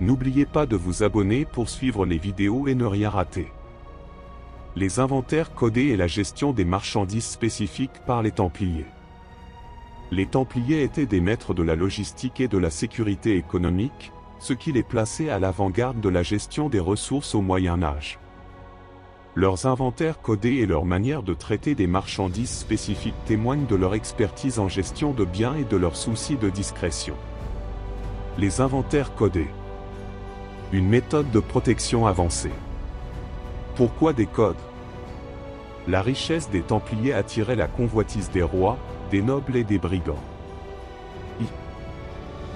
N'oubliez pas de vous abonner pour suivre les vidéos et ne rien rater. Les inventaires codés et la gestion des marchandises spécifiques par les Templiers. Les Templiers étaient des maîtres de la logistique et de la sécurité économique, ce qui les plaçait à l'avant-garde de la gestion des ressources au Moyen Âge. Leurs inventaires codés et leur manière de traiter des marchandises spécifiques témoignent de leur expertise en gestion de biens et de leur souci de discrétion. Les inventaires codés. Une méthode de protection avancée. Pourquoi des codes? La richesse des Templiers attirait la convoitise des rois, des nobles et des brigands.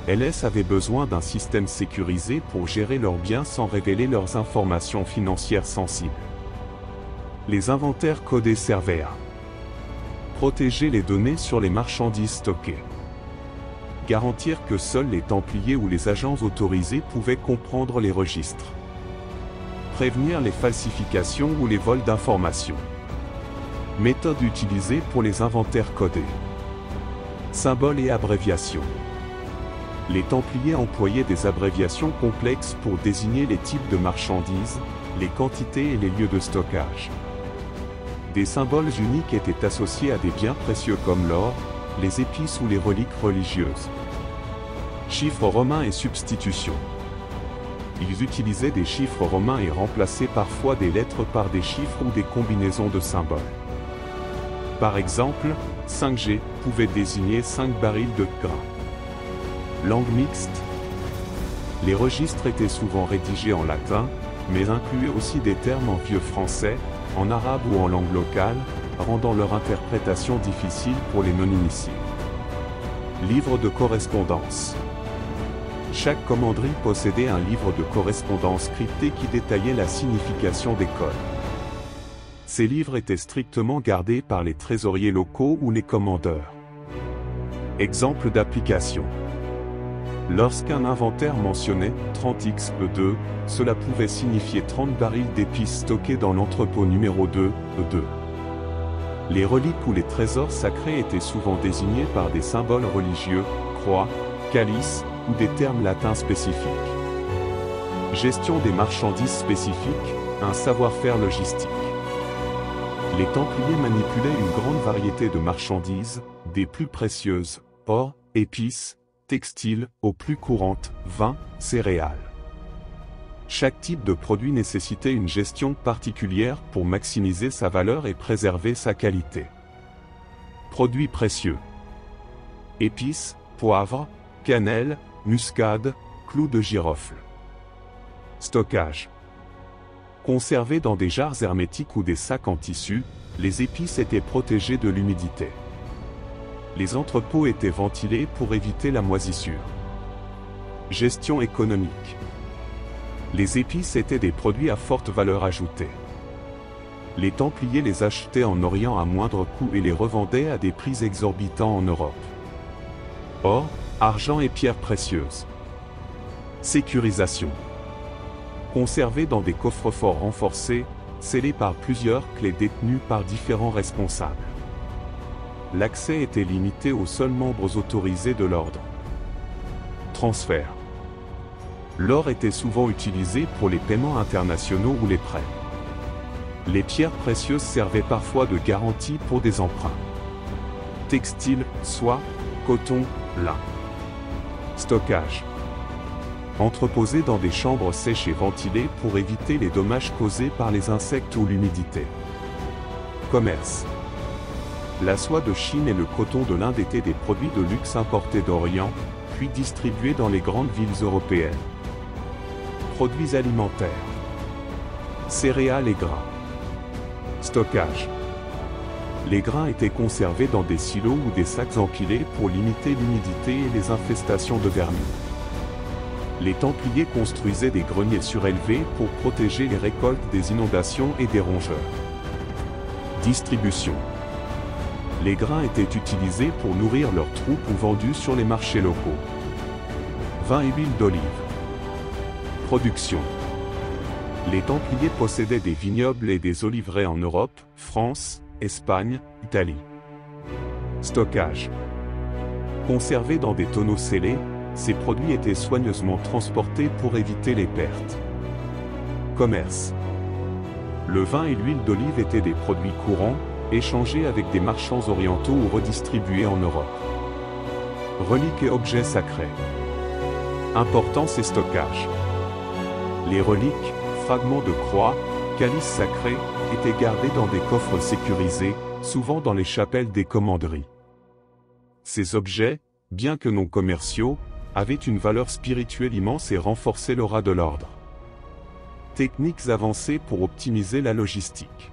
LS avait besoin d'un système sécurisé pour gérer leurs biens sans révéler leurs informations financières sensibles. Les inventaires codés servaient à protéger les données sur les marchandises stockées. Garantir que seuls les Templiers ou les agents autorisés pouvaient comprendre les registres. Prévenir les falsifications ou les vols d'informations. Méthode utilisée pour les inventaires codés. Symboles et abréviations. Les Templiers employaient des abréviations complexes pour désigner les types de marchandises, les quantités et les lieux de stockage. Des symboles uniques étaient associés à des biens précieux comme l'or, les épices ou les reliques religieuses. Chiffres romains et substitution. Ils utilisaient des chiffres romains et remplaçaient parfois des lettres par des chiffres ou des combinaisons de symboles. Par exemple, 5G pouvait désigner 5 barils de grains. Langue mixte. Les registres étaient souvent rédigés en latin, mais incluaient aussi des termes en vieux français, en arabe ou en langue locale, rendant leur interprétation difficile pour les non-initiés. Livre de correspondance. Chaque commanderie possédait un livre de correspondance crypté qui détaillait la signification des codes. Ces livres étaient strictement gardés par les trésoriers locaux ou les commandeurs. Exemple d'application. Lorsqu'un inventaire mentionnait 30xE2, cela pouvait signifier 30 barils d'épices stockés dans l'entrepôt numéro 2, E2. Les reliques ou les trésors sacrés étaient souvent désignés par des symboles religieux, croix, calice, ou des termes latins spécifiques. Gestion des marchandises spécifiques, un savoir-faire logistique. Les Templiers manipulaient une grande variété de marchandises, des plus précieuses, or, épices, textiles, aux plus courantes, vin, céréales. Chaque type de produit nécessitait une gestion particulière pour maximiser sa valeur et préserver sa qualité. Produits précieux. Épices, poivre, cannelle, muscade, clous de girofle. Stockage. Conservés dans des jarres hermétiques ou des sacs en tissu, les épices étaient protégées de l'humidité. Les entrepôts étaient ventilés pour éviter la moisissure. Gestion économique. Les épices étaient des produits à forte valeur ajoutée. Les Templiers les achetaient en Orient à moindre coût et les revendaient à des prix exorbitants en Europe. Or, argent et pierres précieuses. Sécurisation. Conservés dans des coffres-forts renforcés, scellés par plusieurs clés détenues par différents responsables. L'accès était limité aux seuls membres autorisés de l'ordre. Transfert. L'or était souvent utilisé pour les paiements internationaux ou les prêts. Les pierres précieuses servaient parfois de garantie pour des emprunts. Textile, soie, coton, lin. Stockage. Entreposé dans des chambres sèches et ventilées pour éviter les dommages causés par les insectes ou l'humidité. Commerce. La soie de Chine et le coton de l'Inde étaient des produits de luxe importés d'Orient, puis distribués dans les grandes villes européennes. Produits alimentaires. Céréales et grains. Stockage. Les grains étaient conservés dans des silos ou des sacs empilés pour limiter l'humidité et les infestations de vermine. Les Templiers construisaient des greniers surélevés pour protéger les récoltes des inondations et des rongeurs. Distribution. Les grains étaient utilisés pour nourrir leurs troupes ou vendus sur les marchés locaux. Vin et huile d'olive. Production. Les Templiers possédaient des vignobles et des oliveraies en Europe, France, Espagne, Italie. Stockage. Conservés dans des tonneaux scellés, ces produits étaient soigneusement transportés pour éviter les pertes. Commerce. Le vin et l'huile d'olive étaient des produits courants, échangés avec des marchands orientaux ou redistribués en Europe. Reliques et objets sacrés. Importance et stockage. Les reliques, fragments de croix, calices sacrés, étaient gardés dans des coffres sécurisés, souvent dans les chapelles des commanderies. Ces objets, bien que non commerciaux, avaient une valeur spirituelle immense et renforçaient l'aura de l'ordre. Techniques avancées pour optimiser la logistique.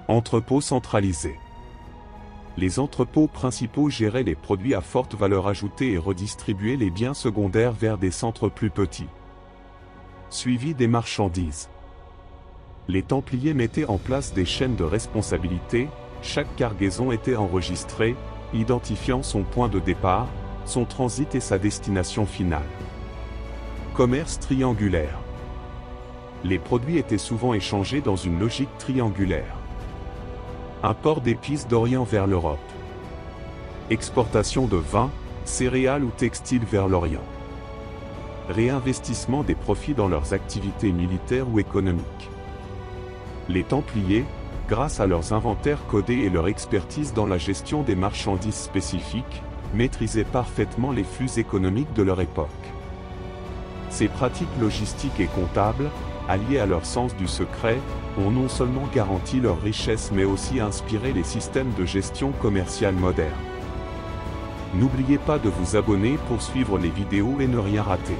Entrepôts centralisés. Les entrepôts principaux géraient les produits à forte valeur ajoutée et redistribuaient les biens secondaires vers des centres plus petits. Suivi des marchandises. Les Templiers mettaient en place des chaînes de responsabilité, chaque cargaison était enregistrée, identifiant son point de départ, son transit et sa destination finale. Commerce triangulaire. Les produits étaient souvent échangés dans une logique triangulaire. Import d'épices d'Orient vers l'Europe. Exportation de vin, céréales ou textiles vers l'Orient. Réinvestissement des profits dans leurs activités militaires ou économiques. Les Templiers, grâce à leurs inventaires codés et leur expertise dans la gestion des marchandises spécifiques, maîtrisaient parfaitement les flux économiques de leur époque. Ces pratiques logistiques et comptables, alliées à leur sens du secret, ont non seulement garanti leur richesse mais aussi inspiré les systèmes de gestion commerciale modernes. N'oubliez pas de vous abonner pour suivre les vidéos et ne rien rater.